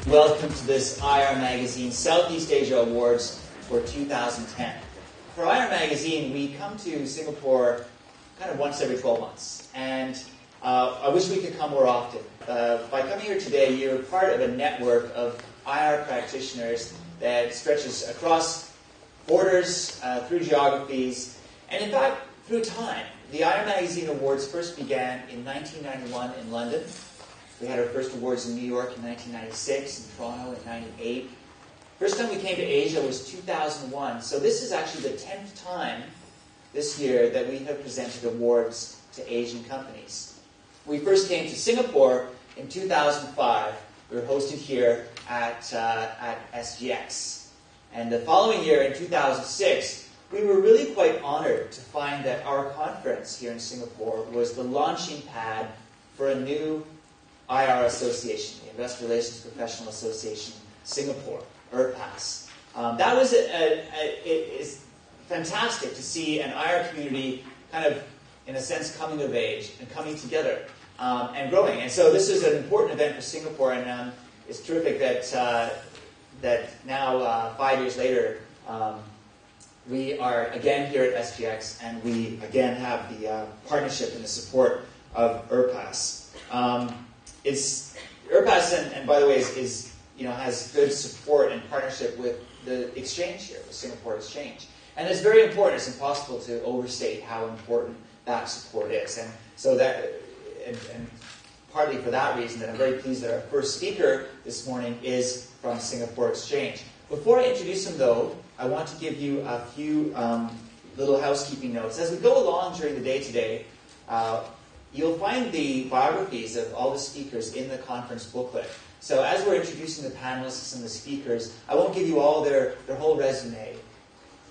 Welcome to this IR Magazine Southeast Asia Awards for 2010. For IR Magazine, we come to Singapore kind of once every 12 months. And I wish we could come more often. By coming here today, you're part of a network of IR practitioners that stretches across borders, through geographies, and in fact, through time. The IR Magazine Awards first began in 1991 in London. We had our first awards in New York in 1996, in Toronto in 1998. First time we came to Asia was 2001. So this is actually the 10th time this year that we have presented awards to Asian companies. We first came to Singapore in 2005. We were hosted here at SGX. And the following year, in 2006, we were really quite honored to find that our conference here in Singapore was the launching pad for a new IR association, the Investor Relations Professional Association Singapore, IRPAS. That was it's fantastic to see an IR community kind of, in a sense, coming of age and coming together and growing. And so this is an important event for Singapore, and it's terrific that now, 5 years later, we are again here at SGX, and we again have the partnership and the support of IRPAS. IRPAS, and by the way, is has good support and partnership with the exchange here, the Singapore Exchange. And it's very important. It's impossible to overstate how important that support is. And so that, and partly for that reason, that I'm very pleased that our first speaker this morning is from Singapore Exchange. Before I introduce him, though, I want to give you a few little housekeeping notes. As we go along during the day today, you'll find the biographies of all the speakers in the conference booklet. So as we're introducing the panelists and the speakers, I won't give you all their whole resume.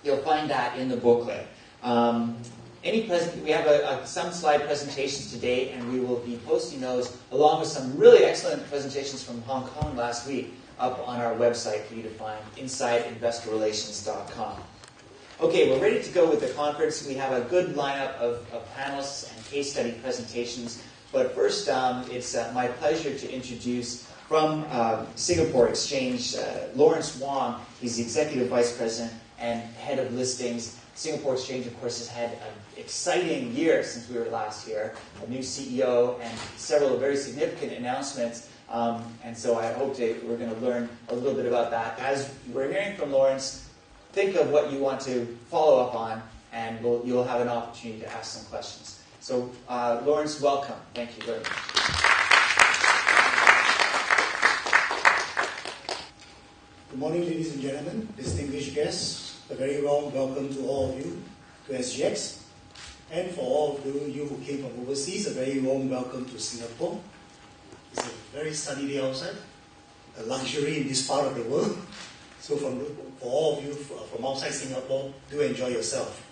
You'll find that in the booklet. We have some slide presentations today, and we will be posting those along with some really excellent presentations from Hong Kong last week up on our website for you to find, InsideInvestorRelations.com. Okay, we're ready to go with the conference. We have a good lineup of panelists and case study presentations. But first, it's my pleasure to introduce from Singapore Exchange, Lawrence Wong. He's the Executive Vice President and Head of Listings. Singapore Exchange, of course, has had an exciting year since we were last here. A new CEO and several very significant announcements. And so I hope we're going to learn a little bit about that. As we're hearing from Lawrence, think of what you want to follow up on, and you'll have an opportunity to ask some questions. So, Lawrence, welcome. Thank you very much. Good morning, ladies and gentlemen, distinguished guests. A very warm welcome to all of you to SGX. And for all of you who came from overseas, a very warm welcome to Singapore. It's a very sunny day outside, a luxury in this part of the world. So for all of you from outside Singapore, do enjoy yourself.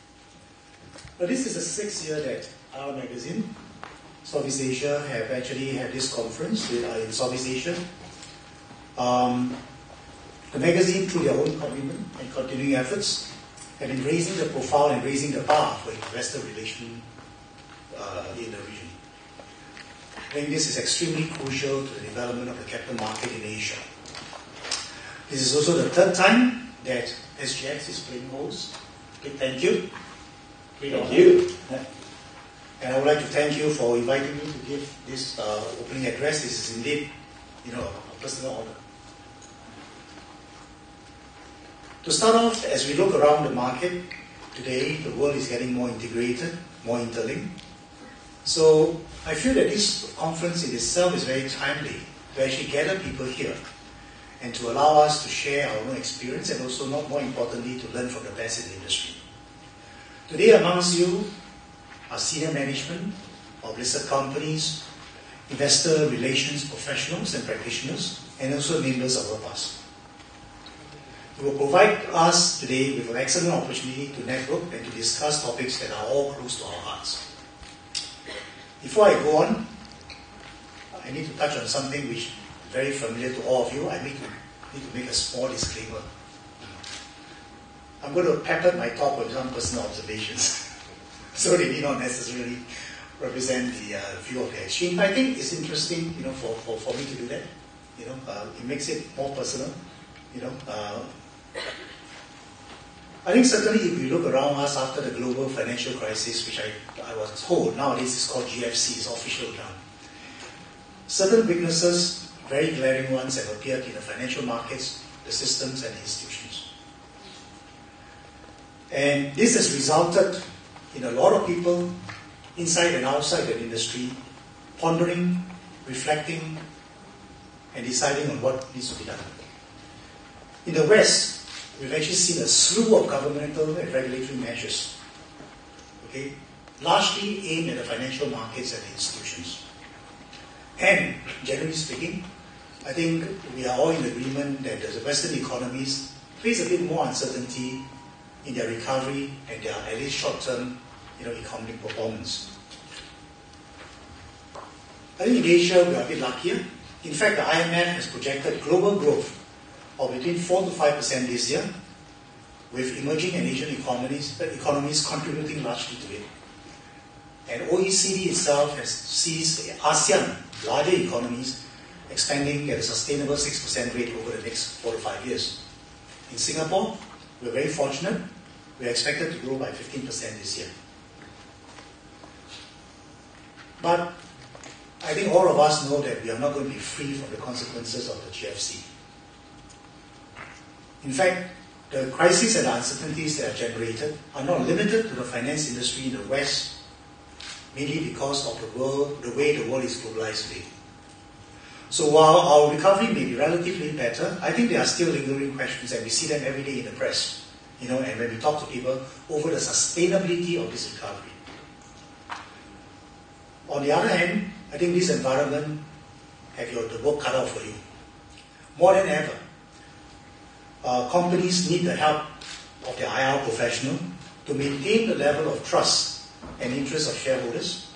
But this is the 6th year that our magazine, Southeast Asia, have actually had this conference in Southeast Asia. The magazine, through their own commitment and continuing efforts, have been raising the profile and raising the bar for investor relations in the region. I think this is extremely crucial to the development of the capital market in Asia. This is also the 3rd time that SGX is playing host. Okay, thank you. Thank you. And I would like to thank you for inviting me to give this opening address. This is indeed, a personal honor. To start off, as we look around the market today, the world is getting more integrated, more interlinked. So I feel that this conference in itself is very timely to actually gather people here and to allow us to share our own experience and also, not more importantly, to learn from the best in the industry. Today amongst you are senior management of listed companies, investor relations professionals and practitioners, and also members of IRPAS. It will provide us today with an excellent opportunity to network and to discuss topics that are all close to our hearts. Before I go on, I need to touch on something which is very familiar to all of you. I need to make a small disclaimer. I'm going to pepper my talk with some personal observations. So they may not necessarily represent the view of the exchange. But I think it's interesting, for me to do that. It makes it more personal. I think certainly if we look around us after the global financial crisis, which I was told nowadays is called GFC, it's official term. Certain weaknesses, very glaring ones, have appeared in the financial markets, the systems and the institutions. And this has resulted in a lot of people inside and outside the industry pondering, reflecting, and deciding on what needs to be done. In the West, we've actually seen a slew of governmental and regulatory measures, largely aimed at the financial markets and the institutions. And generally speaking, I think we are all in agreement that the Western economies face a bit more uncertainty in their recovery and their at least short-term, economic performance. I think in Asia we are a bit luckier. In fact, the IMF has projected global growth of between 4 to 5% this year, with emerging and Asian economies contributing largely to it. And OECD itself has seized ASEAN, larger economies, expanding at a sustainable 6% rate over the next 4 to 5 years. In Singapore, we're very fortunate. We're expected to grow by 15% this year. But I think all of us know that we are not going to be free from the consequences of the GFC. In fact, the crises and the uncertainties that are generated are not limited to the finance industry in the West, mainly because of the way the world is globalized today. So while our recovery may be relatively better, I think there are still lingering questions, and we see them every day in the press, and when we talk to people over the sustainability of this recovery. On the other hand, I think this environment have the work cut out for you. More than ever, companies need the help of their IR professional to maintain the level of trust and interest of shareholders,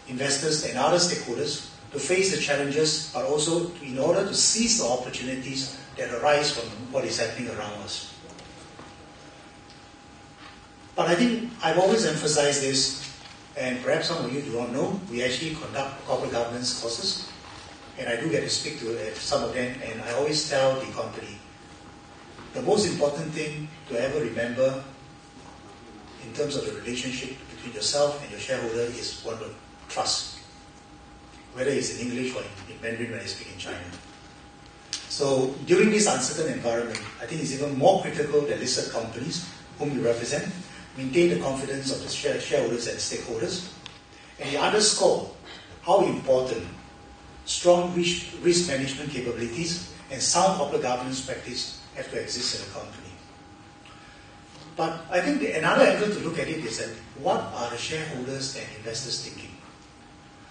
investors and other stakeholders to face the challenges, but also in order to seize the opportunities that arise from what is happening around us. But I think I've always emphasized this, and perhaps some of you do not know, we actually conduct corporate governance courses, and I do get to speak to some of them, and I always tell the company, the most important thing to ever remember in terms of the relationship between yourself and your shareholder is one of trust. Whether it's in English or in Mandarin when I speak in China. So during this uncertain environment, I think it's even more critical that listed companies, whom you represent, maintain the confidence of the shareholders and stakeholders, and they underscore how important strong risk management capabilities and sound corporate governance practice have to exist in a company. But I think another angle to look at it is that what are the shareholders and investors thinking?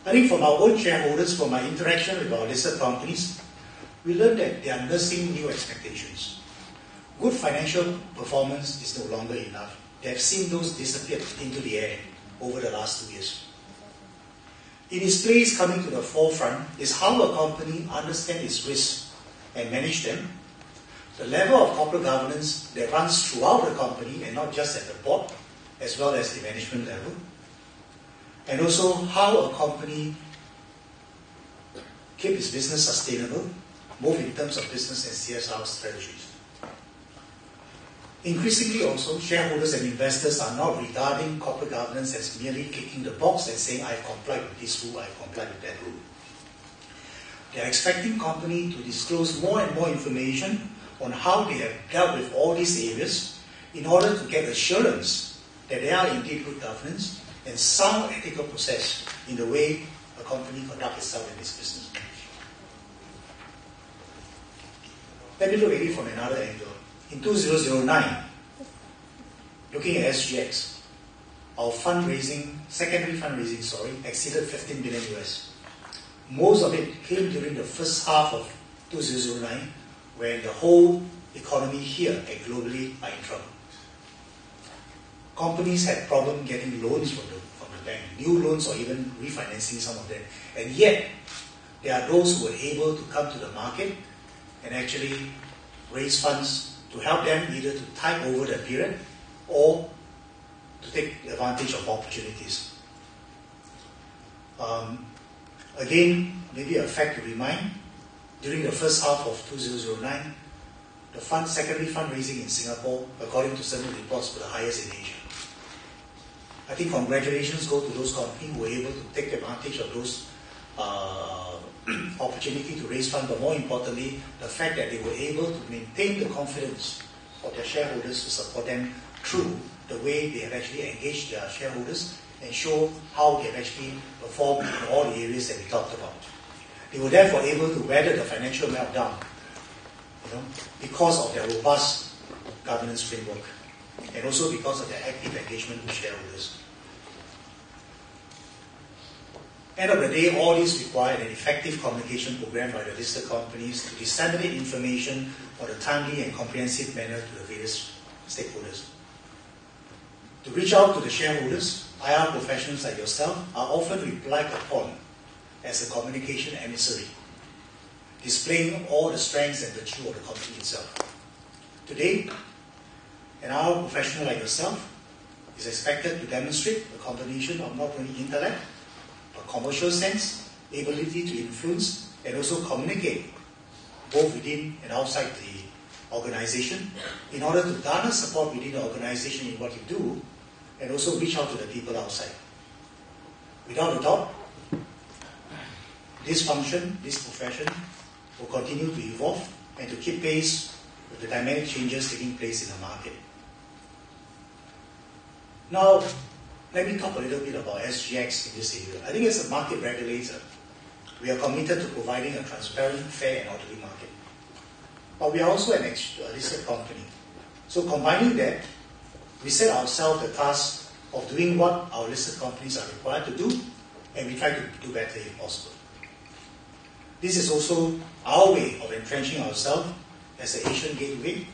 I think from our own shareholders, from my interaction with our listed companies, we learned that they are nursing new expectations. Good financial performance is no longer enough. They have seen those disappear into the air over the last 2 years. In its place coming to the forefront is how a company understands its risks and manage them, the level of corporate governance that runs throughout the company and not just at the board, as well as the management level, and also how a company keeps its business sustainable, both in terms of business and CSR strategies. Increasingly also, shareholders and investors are not regarding corporate governance as merely kicking the box and saying, I've complied with this rule, I've complied with that rule. They are expecting company to disclose more and more information on how they have dealt with all these areas in order to get assurance that they are indeed good governance and sound ethical process in the way a company conducts itself in its business. Let me look at it from another angle. In 2009, looking at SGX, our secondary fundraising, exceeded 15 billion US. Most of it came during the first half of 2009, when the whole economy here and globally are in trouble. Companies had problem getting loans from the bank, new loans or even refinancing some of them. And yet, there are those who were able to come to the market and actually raise funds to help them either to tide over the period or to take advantage of opportunities. Again, maybe a fact to remind, during the first half of 2009, the secondary fundraising in Singapore, according to certain reports, were the highest in Asia. I think congratulations go to those companies who were able to take advantage of those opportunity to raise funds, but more importantly, the fact that they were able to maintain the confidence of their shareholders to support them through the way they have actually engaged their shareholders and show how they have actually performed in all the areas that we talked about. They were therefore able to weather the financial meltdown, because of their robust governance framework and also because of their active engagement with shareholders. End of the day, all this required an effective communication program by the listed companies to disseminate information on a timely and comprehensive manner to the various stakeholders. To reach out to the shareholders, IR professionals like yourself are often relied upon as a communication emissary, displaying all the strengths and virtue of the company itself. Today, an IR professional like yourself is expected to demonstrate a combination of not only intellect, but commercial sense, ability to influence, and also communicate both within and outside the organization in order to garner support within the organization in what you do and also reach out to the people outside. Without a doubt, this function, this profession, will continue to evolve and to keep pace with the dynamic changes taking place in the market. Now, let me talk a little bit about SGX in this area. I think as a market regulator, we are committed to providing a transparent, fair and orderly market. But we are also a listed company. So combining that, we set ourselves the task of doing what our listed companies are required to do, and we try to do better if possible. This is also our way of entrenching ourselves as an Asian gateway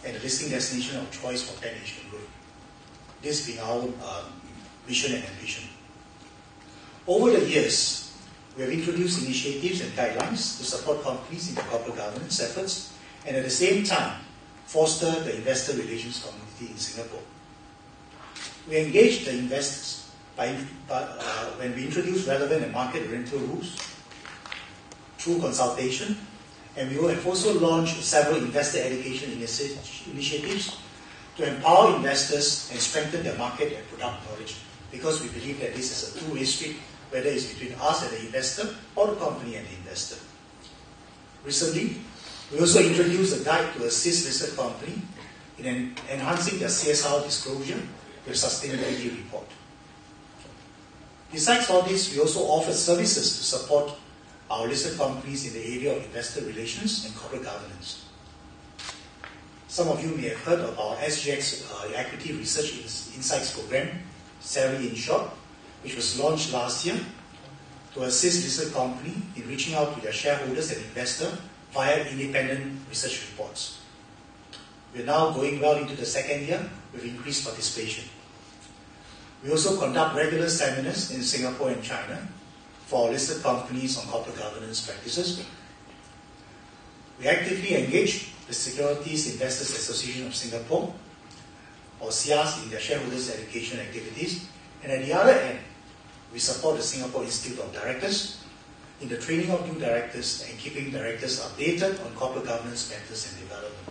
and a listing destination of choice for Pan-Asian growth. This being our mission and ambition. Over the years, we have introduced initiatives and guidelines to support companies in their corporate governance efforts and at the same time foster the investor relations community in Singapore. We engage the investors when we introduce relevant and market-oriented rules through consultation, and we have also launched several investor education initiatives to empower investors and strengthen their market and product knowledge, because we believe that this is a two-way street, whether it's between us and the investor or the company and the investor. Recently, we also introduced a guide to assist listed company in enhancing their CSR disclosure with sustainability report. Besides all this, we also offer services to support our listed companies in the area of investor relations and corporate governance. Some of you may have heard of our SGX Equity Research Insights Program, SERI in short, which was launched last year to assist listed companies in reaching out to their shareholders and investors via independent research reports. We are now going well into the second year with increased participation. We also conduct regular seminars in Singapore and China for listed companies on corporate governance practices. We actively engage the Securities Investors Association of Singapore, or SIAS, in their shareholders education activities. And at the other end, we support the Singapore Institute of Directors in the training of new directors and keeping directors updated on corporate governance matters and development.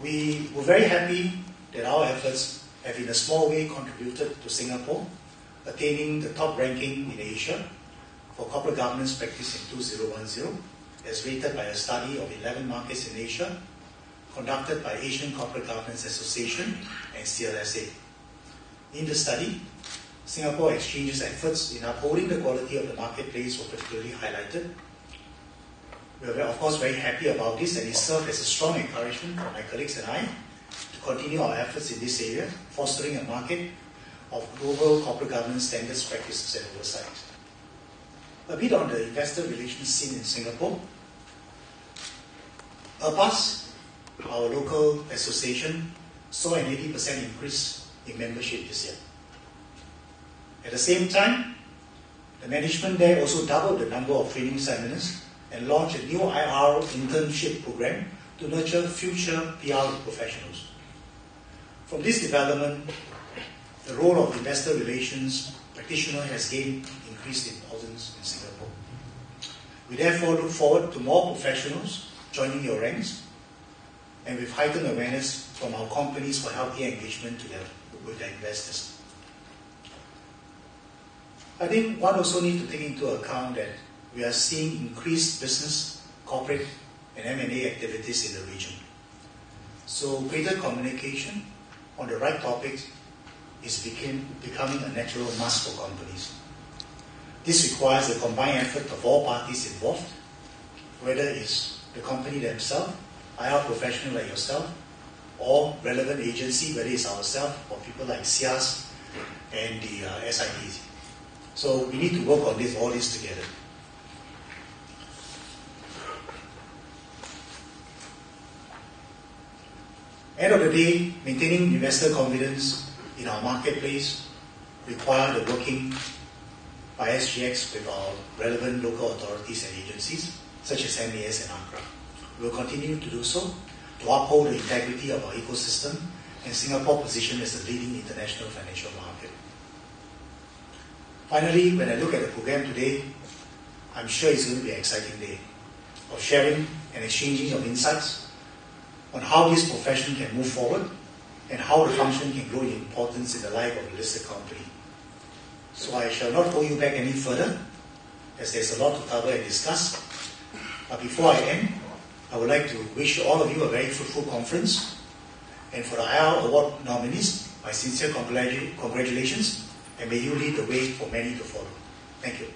We were very happy that our efforts have in a small way contributed to Singapore attaining the top ranking in Asia for corporate governance practice in 2010, as rated by a study of 11 markets in Asia, conducted by Asian Corporate Governance Association and CLSA. In the study, Singapore Exchange's efforts in upholding the quality of the marketplace were particularly highlighted. We are, of course, very happy about this, and it served as a strong encouragement for my colleagues and I to continue our efforts in this area, fostering a market of global corporate governance standards, practices, and oversight. A bit on the investor relations scene in Singapore. APAS, our local association, saw an 80% increase in membership this year. At the same time, the management there also doubled the number of training seminars and launch a new IR internship program to nurture future PR professionals. From this development, the role of investor relations practitioner has gained increased importance in Singapore. We therefore look forward to more professionals joining your ranks, and with heightened awareness from our companies for healthy engagement with their investors. I think one also needs to take into account that we are seeing increased business, corporate, and M&A activities in the region. So greater communication on the right topics is becoming a natural must for companies. This requires the combined effort of all parties involved, whether it's the company themselves, IR professional like yourself, or relevant agency, whether it's ourselves or people like SIAS and the SIDs. So we need to work on all this together. End of the day, maintaining investor confidence in our marketplace require the working by SGX with our relevant local authorities and agencies, such as MAS and ACRA. We will continue to do so to uphold the integrity of our ecosystem and Singapore's position as a leading international financial market. Finally, when I look at the program today, I'm sure it's going to be an exciting day of sharing and exchanging of insights on how this profession can move forward and how the function can grow in importance in the life of a listed company. So I shall not hold you back any further, as there's a lot to cover and discuss. But before I end, I would like to wish all of you a very fruitful conference. And for the IR Award nominees, my sincere congratulations, and may you lead the way for many to follow. Thank you.